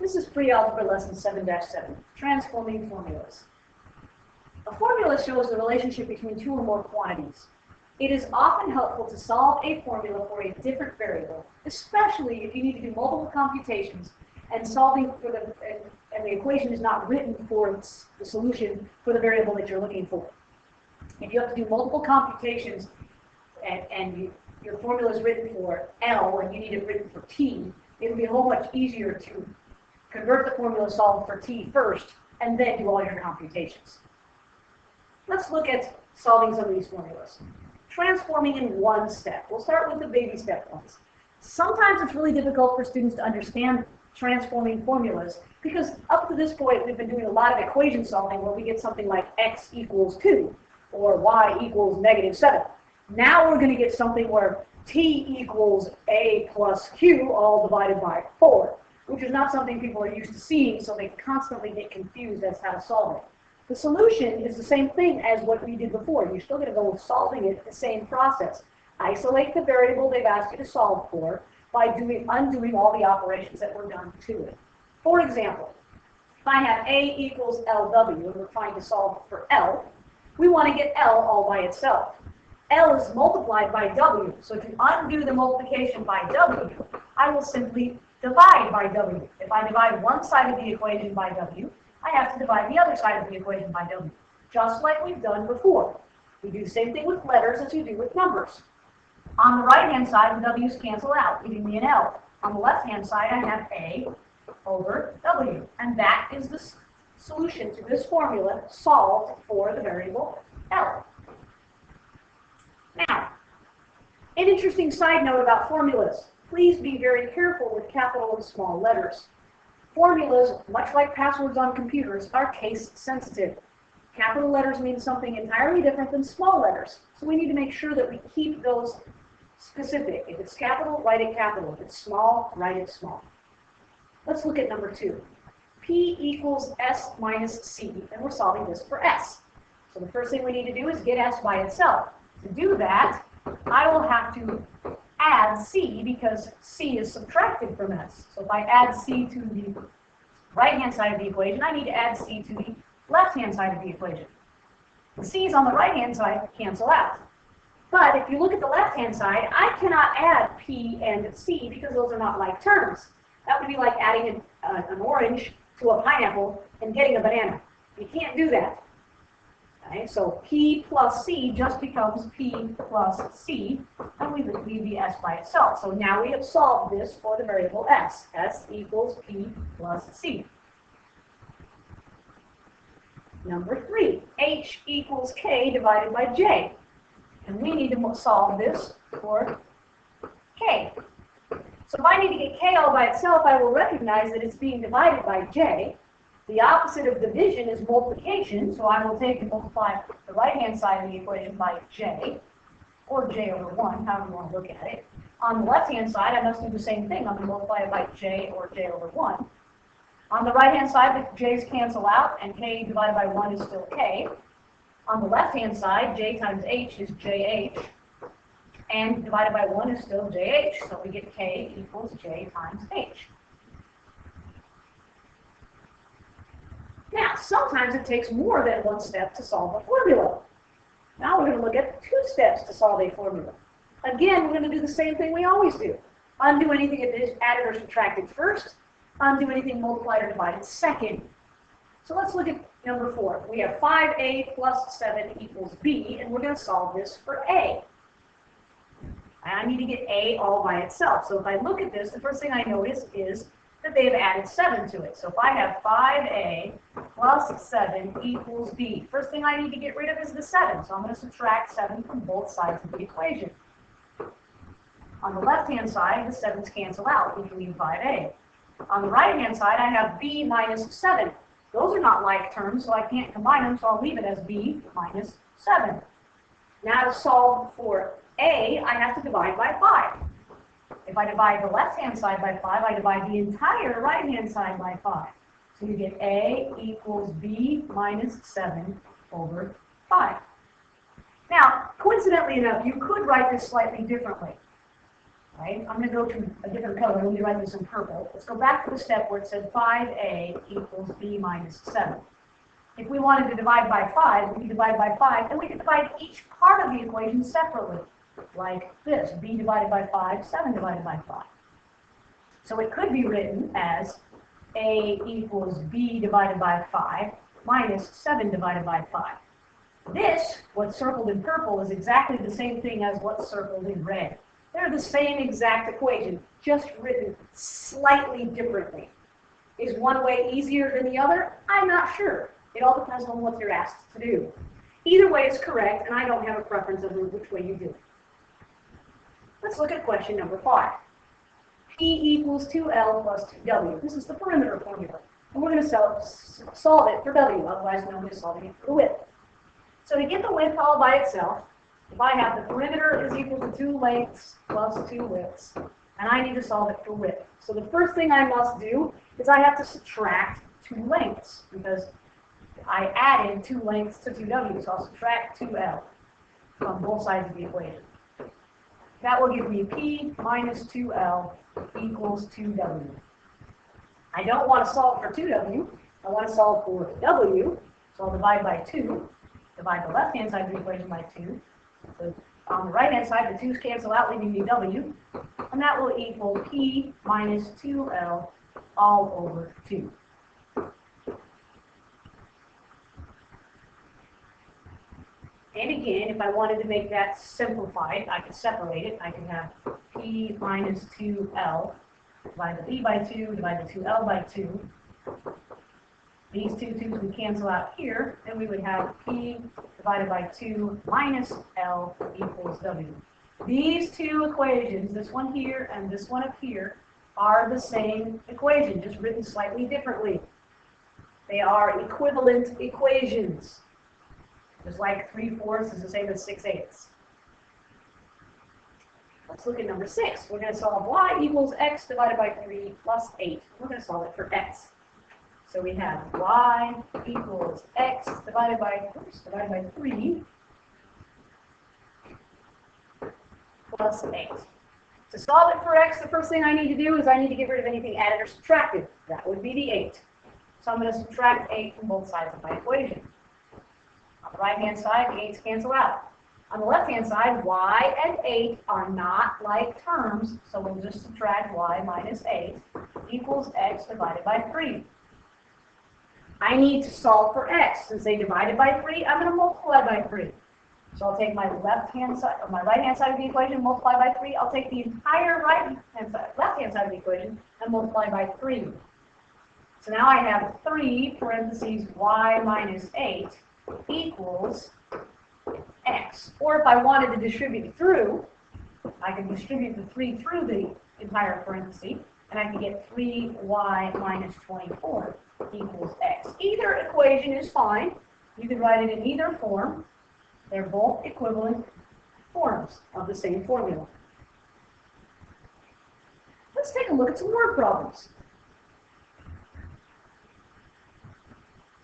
This is pre-algebra lesson 7-7, transforming formulas. A formula shows the relationship between two or more quantities. It is often helpful to solve a formula for a different variable, especially if you need to do multiple computations and solving for and the equation is not written for the solution for the variable that you're looking for. If you have to do multiple computations and your formula is written for L and you need it written for T, it would be a whole much easier to convert the formula solved for T first and then do all your computations. Let's look at solving some of these formulas. Transforming in one step. We'll start with the baby step ones. Sometimes it's really difficult for students to understand transforming formulas because up to this point we've been doing a lot of equation solving where we get something like x equals 2 or y equals -7. Now we're going to get something where t equals a plus q all divided by 4, which is not something people are used to seeing, so they constantly get confused as to how to solve it. The solution is the same thing as what we did before. You're still going to go solving it the same process. Isolate the variable they've asked you to solve for by undoing all the operations that were done to it. For example, if I have a equals LW and we're trying to solve for L, we want to get L all by itself. L is multiplied by W, so to undo the multiplication by W, I will simply divide by W. If I divide one side of the equation by W, I have to divide the other side of the equation by W, just like we've done before. We do the same thing with letters as you do with numbers. On the right-hand side, the W's cancel out, giving me an L. On the left-hand side, I have A over W, and that is the solution to this formula solved for the variable L. Now, an interesting side note about formulas. Please be very careful with capital and small letters. Formulas, much like passwords on computers, are case sensitive. Capital letters mean something entirely different than small letters, so we need to make sure that we keep those specific. If it's capital, write it capital. If it's small, write it small. Let's look at number 2. P equals S minus C, and we're solving this for S. So the first thing we need to do is get S by itself. To do that, I will have to add C because C is subtracted from S. So if I add C to the right-hand side of the equation, I need to add C to the left-hand side of the equation. The C's on the right-hand side cancel out. But if you look at the left-hand side, I cannot add P and C because those are not like terms. That would be like adding an orange to a pineapple and getting a banana. You can't do that. Okay, so P plus C just becomes P plus C, and we leave the S by itself. So now we have solved this for the variable S. S equals P plus C. Number 3, H equals K divided by J. And we need to solve this for K. So if I need to get K all by itself, I will recognize that it's being divided by J. The opposite of division is multiplication, so I will take and multiply the right-hand side of the equation by J, or J over 1, however you want to look at it. On the left-hand side, I must do the same thing. I'm going to multiply it by J, or J over 1. On the right-hand side, the J's cancel out, and K divided by 1 is still K. On the left-hand side, J times H is JH, and divided by 1 is still JH, so we get K equals J times H. Now, sometimes it takes more than one step to solve a formula. Now we're going to look at 2 steps to solve a formula. Again, we're going to do the same thing we always do. Undo anything that is added or subtracted first. Undo anything multiplied or divided second. So let's look at number 4. We have 5a plus 7 equals b, and we're going to solve this for a. I need to get a all by itself. So if I look at this, the first thing I notice is that they've added 7 to it. So if I have 5a plus 7 equals b, first thing I need to get rid of is the 7. So I'm going to subtract 7 from both sides of the equation. On the left-hand side, the 7's cancel out, leaving me 5a. On the right-hand side, I have b minus 7. Those are not like terms, so I can't combine them, so I'll leave it as b minus 7. Now to solve for a, I have to divide by 5. If I divide the left-hand side by 5, I divide the entire right-hand side by 5. So you get a equals b minus 7 over 5. Now, coincidentally enough, you could write this slightly differently. Right? I'm going to go to a different color. Let me write this in purple. Let's go back to the step where it said 5a equals b minus 7. If we wanted to divide by 5, we could divide by 5, and we could divide each part of the equation separately, like this, b divided by 5, 7 divided by 5. So it could be written as a equals b divided by 5 minus 7 divided by 5. This, what's circled in purple, is exactly the same thing as what's circled in red. They're the same exact equation, just written slightly differently. Is one way easier than the other? I'm not sure. It all depends on what you're asked to do. Either way is correct, and I don't have a preference of which way you do it. Let's look at question number 5. P equals 2L plus 2W. This is the perimeter formula. And we're going to solve it for W, otherwise known as solving it for width. So to get the width all by itself, if I have the perimeter is equal to 2 lengths plus 2 widths, and I need to solve it for width. So the first thing I must do is I have to subtract 2 lengths, because I added 2 lengths to 2W, so I'll subtract 2L from both sides of the equation. That will give me P minus 2L equals 2W. I don't want to solve for 2W, I want to solve for W, so I'll divide by 2, divide the left-hand side of the equation by 2. So on the right-hand side, the 2's cancel out, leaving me W, and that will equal P minus 2L all over 2. And again, if I wanted to make that simplified, I could separate it. I could have P minus 2L, divide the B by 2, divide the 2L by 2. These two 2's would cancel out here, and we would have P divided by 2 minus L equals W. These two equations, this one here and this one up here, are the same equation, just written slightly differently. They are equivalent equations. Just like 3/4 is the same as 6/8. Let's look at number 6. We're going to solve y equals x divided by 3 plus 8. We're going to solve it for x. So we have y equals x divided by 3 plus 8. To solve it for x, the first thing I need to do is I need to get rid of anything added or subtracted. That would be the 8. So I'm going to subtract 8 from both sides of my equation. On the right-hand side, the 8's cancel out. On the left-hand side, y and 8 are not like terms, so we'll just subtract y minus 8 equals x divided by 3. I need to solve for x. Since they divided by 3, I'm going to multiply by 3. So I'll take my left-hand side, or my right-hand side of the equation, multiply by 3. I'll take the entire left-hand side of the equation and multiply by 3. So now I have 3 parentheses y minus 8 equals x. Or if I wanted to distribute through, I can distribute the 3 through the entire parenthesis, and I can get 3y minus 24 equals x. Either equation is fine. You can write it in either form. They're both equivalent forms of the same formula. Let's take a look at some word problems.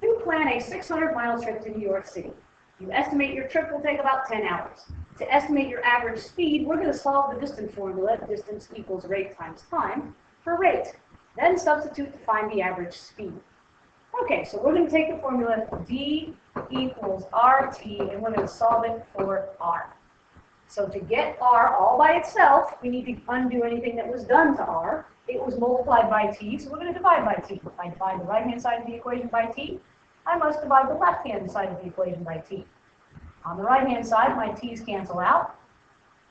You plan a 600-mile trip to New York City. You estimate your trip will take about 10 hours. To estimate your average speed, we're going to solve the distance formula, distance equals rate times time, for rate. Then substitute to find the average speed. Okay, so we're going to take the formula d equals rt, and we're going to solve it for r. So to get r all by itself, we need to undo anything that was done to r. It was multiplied by t, so we're going to divide by t. If I divide the right-hand side of the equation by t, I must divide the left-hand side of the equation by t. On the right-hand side, my t's cancel out.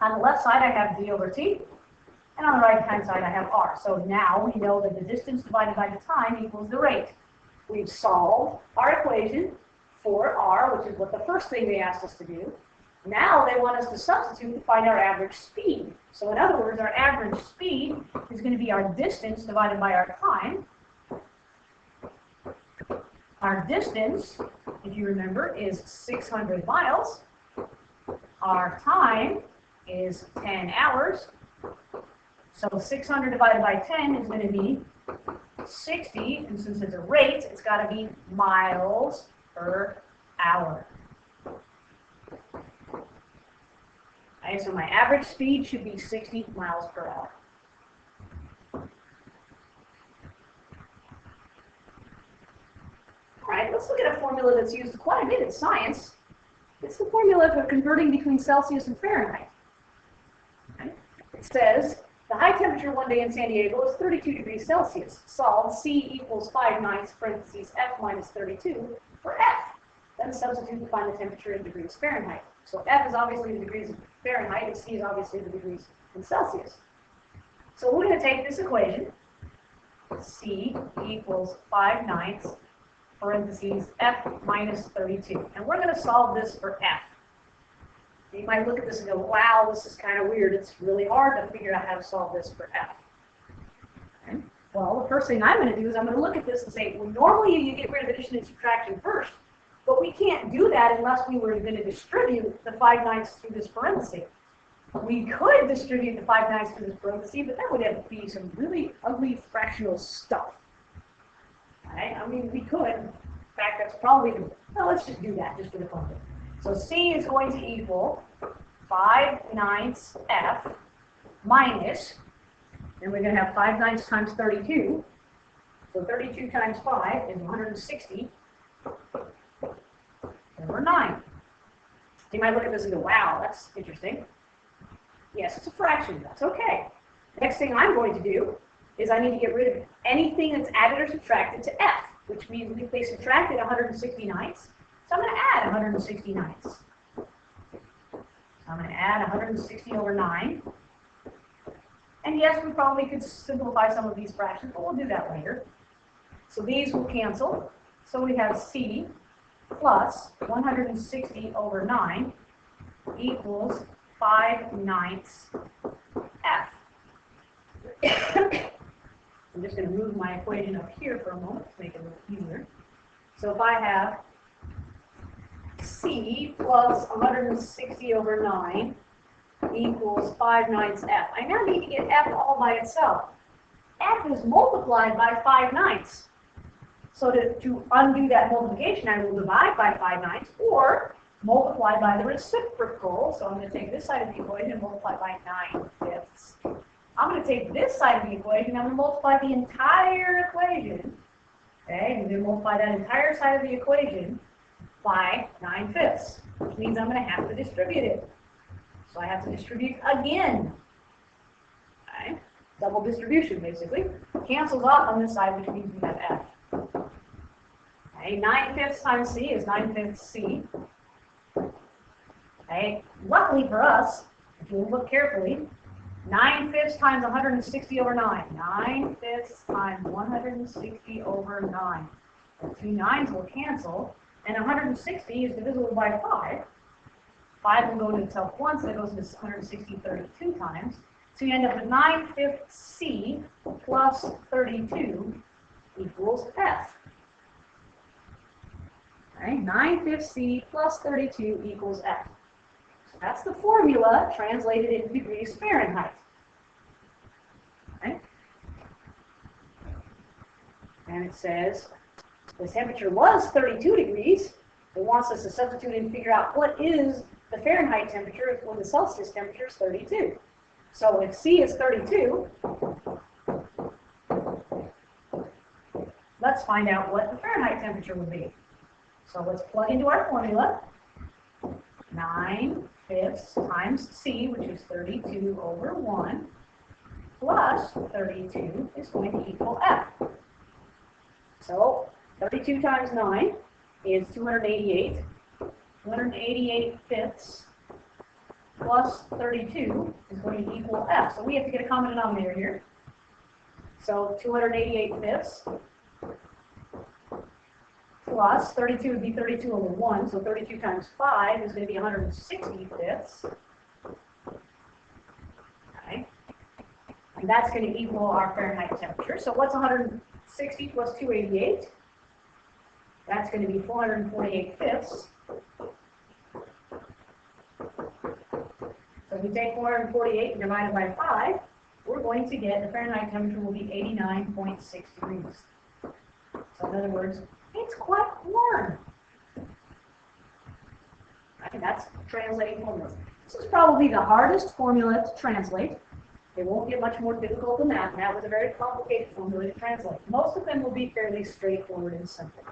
On the left side, I have d over t. And on the right-hand side, I have r. So now we know that the distance divided by the time equals the rate. We've solved our equation for r, which is what the first thing they asked us to do. Now they want us to substitute to find our average speed. So in other words, our average speed is going to be our distance divided by our time. Our distance, if you remember, is 600 miles. Our time is 10 hours. So 600 divided by 10 is going to be 60, and since it's a rate, it's got to be miles per hour. I Okay, so my average speed should be 60 miles per hour. All right, let's look at a formula that's used quite a bit in science. It's the formula for converting between Celsius and Fahrenheit. Okay. It says the high temperature one day in San Diego is 32 degrees Celsius. Solve C equals 5/9 parentheses F minus 32 for F. Then substitute to find the temperature in degrees Fahrenheit. So F is obviously the degrees Fahrenheit, and C is obviously the degrees in Celsius. So we're going to take this equation, C equals 5/9 parentheses F minus 32. And we're going to solve this for F. You might look at this and go, wow, this is kind of weird. It's really hard to figure out how to solve this for F. Okay. Well, the first thing I'm going to do is I'm going to look at this and say, well, normally you get rid of addition and subtraction first. But we can't do that unless we were going to distribute the 5/9 through this parenthesis. We could distribute the 5/9 through this parenthesis, but that would have to be some really ugly fractional stuff. Okay? I mean, we could. In fact, that's probably, well, let's just do that just for the fun of it. So C is going to equal 5/9 F minus, and we're going to have 5/9 times 32. So 32 times 5 is 160 over 9. You might look at this and go, wow, that's interesting. Yes, it's a fraction. That's okay. Next thing I'm going to do is I need to get rid of anything that's added or subtracted to F, which means if they subtracted 169, so I'm going to add 169. So I'm going to add 160 over 9. And yes, we probably could simplify some of these fractions, but we'll do that later. So these will cancel. So we have C plus 160 over 9 equals 5/9 F. I'm just going to move my equation up here for a moment to make it a little easier. So if I have C plus 160 over 9 equals 5/9 F. I now need to get F all by itself. F is multiplied by 5/9. So to undo that multiplication, I will divide by 5/9 or multiply by the reciprocal. So I'm going to take this side of the equation and multiply by 9/5. I'm going to take this side of the equation and I'm going to multiply the entire equation. Okay, I'm going to multiply that entire side of the equation by 9/5, which means I'm going to have to distribute it. So I have to distribute again. Okay, double distribution basically. Cancels off on this side, which means we have F. Okay, 9/5 times C is 9/5 C. Okay, luckily for us, if you look carefully, 9/5 times 160 over 9. 9/5 times 160 over 9. The two 9s will cancel, and 160 is divisible by 5. 5 will go into itself once, and it goes into 160 32 times. So you end up with 9/5 C plus 32 equals F. Okay, 9/5 C plus 32 equals F. So that's the formula translated into degrees Fahrenheit. Okay. And it says the temperature was 32 degrees. It wants us to substitute and figure out what is the Fahrenheit temperature when the Celsius temperature is 32. So if C is 32, let's find out what the Fahrenheit temperature would be. So let's plug into our formula. 9/5 times C, which is 32 over 1, plus 32 is going to equal F. So 32 times 9 is 288. 288 fifths plus 32 is going to equal F. So we have to get a common denominator here. So 288 fifths plus 32 would be 32 over 1. So 32 times 5 is going to be 160 fifths. Okay. And that's going to equal our Fahrenheit temperature. So what's 160 plus 288? That's going to be 448 fifths. So if we take 448 and divide it by 5, we're going to get the Fahrenheit temperature will be 89.6 degrees. So in other words, it's quite warm. Right, that's translating formulas. This is probably the hardest formula to translate. It won't get much more difficult than that, and that was a very complicated formula to translate. Most of them will be fairly straightforward and simple.